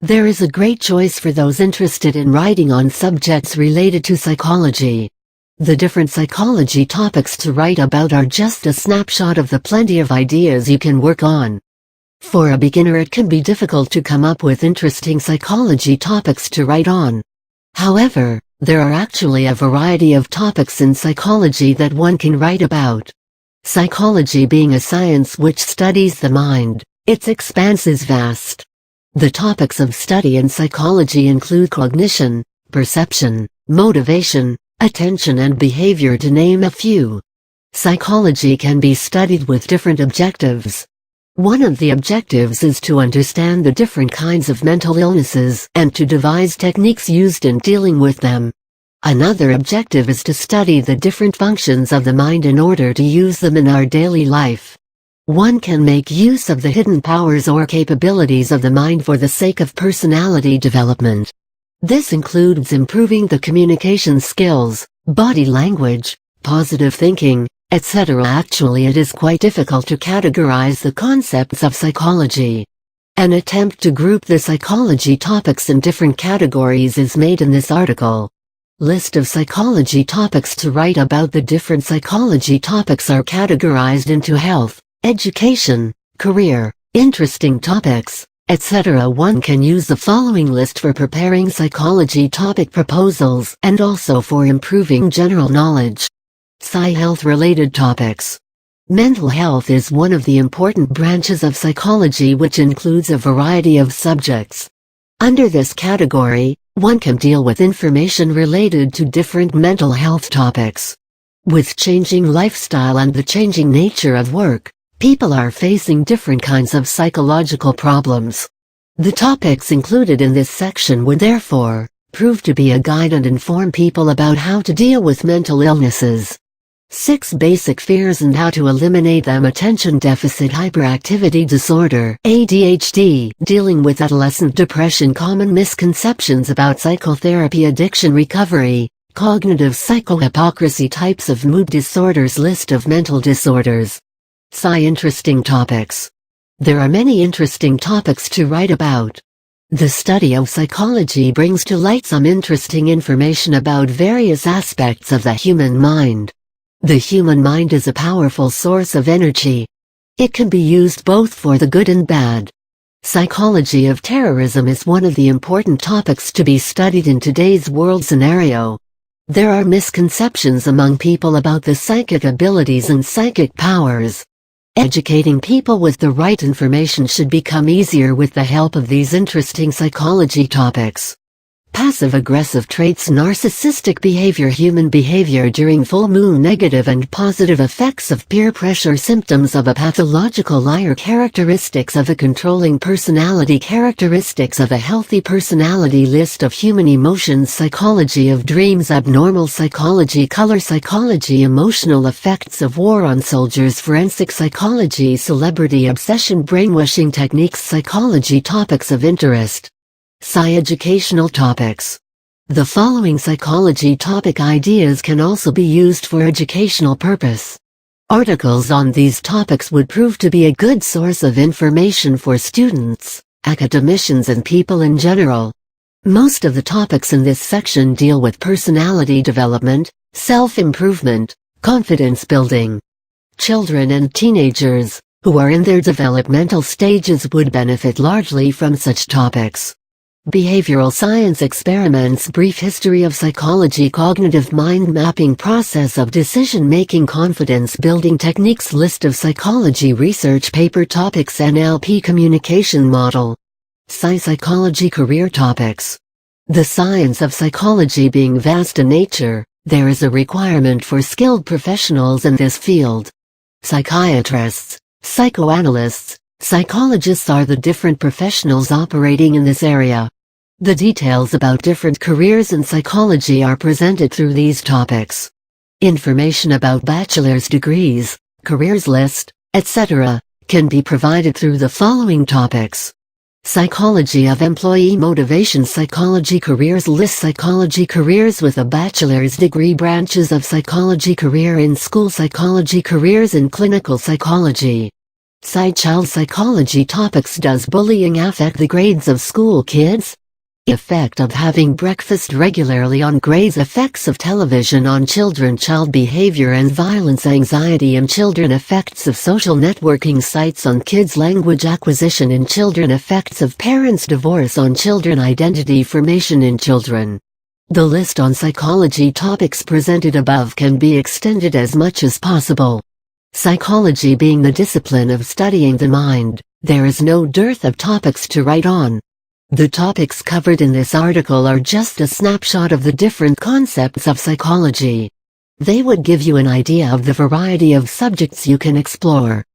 There is a great choice for those interested in writing on subjects related to psychology. The different psychology topics to write about are just a snapshot of the plenty of ideas you can work on. For a beginner, it can be difficult to come up with interesting psychology topics to write on. However, there are actually a variety of topics in psychology that one can write about. Psychology being a science which studies the mind, its expanse is vast. The topics of study in psychology include cognition, perception, motivation, attention and behavior, to name a few. Psychology can be studied with different objectives. One of the objectives is to understand the different kinds of mental illnesses and to devise techniques used in dealing with them. Another objective is to study the different functions of the mind in order to use them in our daily life. One can make use of the hidden powers or capabilities of the mind for the sake of personality development. This includes improving the communication skills, body language, positive thinking, etc. Actually, it is quite difficult to categorize the concepts of psychology. An attempt to group the psychology topics in different categories is made in this article. List of psychology topics to write about. The different psychology topics are categorized into health, education, career, interesting topics, etc. One can use the following list for preparing psychology topic proposals and also for improving general knowledge. Health-related topics. Mental health is one of the important branches of psychology, which includes a variety of subjects. Under this category, one can deal with information related to different mental health topics. With changing lifestyle and the changing nature of work, people are facing different kinds of psychological problems. The topics included in this section would therefore prove to be a guide and inform people about how to deal with mental illnesses. 6 basic fears and how to eliminate them. Attention deficit hyperactivity disorder (ADHD), dealing with adolescent depression, common misconceptions about psychotherapy, addiction recovery, cognitive psychohypocrisy, types of mood disorders, list of mental disorders. Interesting topics. There are many interesting topics to write about. The study of psychology brings to light some interesting information about various aspects of the human mind. The human mind is a powerful source of energy. It can be used both for the good and bad. Psychology of terrorism is one of the important topics to be studied in today's world scenario. There are misconceptions among people about the psychic abilities and psychic powers. Educating people with the right information should become easier with the help of these interesting psychology topics. Passive-aggressive traits, narcissistic behavior, human behavior during full moon, negative and positive effects of peer pressure, symptoms of a pathological liar, characteristics of a controlling personality, characteristics of a healthy personality, list of human emotions, psychology of dreams, abnormal psychology, color psychology, emotional effects of war on soldiers, forensic psychology, celebrity obsession, brainwashing techniques, psychology topics of interest. Educational topics. The following psychology topic ideas can also be used for educational purpose. Articles on these topics would prove to be a good source of information for students, academicians and people in general. Most of the topics in this section deal with personality development, self-improvement, confidence building. Children and teenagers, who are in their developmental stages, would benefit largely from such topics. Behavioral science experiments, brief history of psychology, cognitive mind mapping, process of decision-making, confidence building techniques, list of psychology research paper topics, NLP communication model. Psychology career topics. The science of psychology being vast in nature, there is a requirement for skilled professionals in this field. Psychiatrists, psychoanalysts, psychologists are the different professionals operating in this area. The details about different careers in psychology are presented through these topics. Information about bachelor's degrees, careers list, etc., can be provided through the following topics. Psychology of employee motivation, psychology careers list, psychology careers with a bachelor's degree, branches of psychology, career in school psychology, careers in clinical psychology. Side child psychology topics. Does bullying affect the grades of school kids? Effect of having breakfast regularly on grades. Effects of television on children. Child behavior and violence. Anxiety in children. Effects of social networking sites on kids. Language acquisition in children. Effects of parents' divorce on children. Identity formation in children. The list on psychology topics presented above can be extended as much as possible. Psychology being the discipline of studying the mind, there is no dearth of topics to write on. The topics covered in this article are just a snapshot of the different concepts of psychology. They would give you an idea of the variety of subjects you can explore.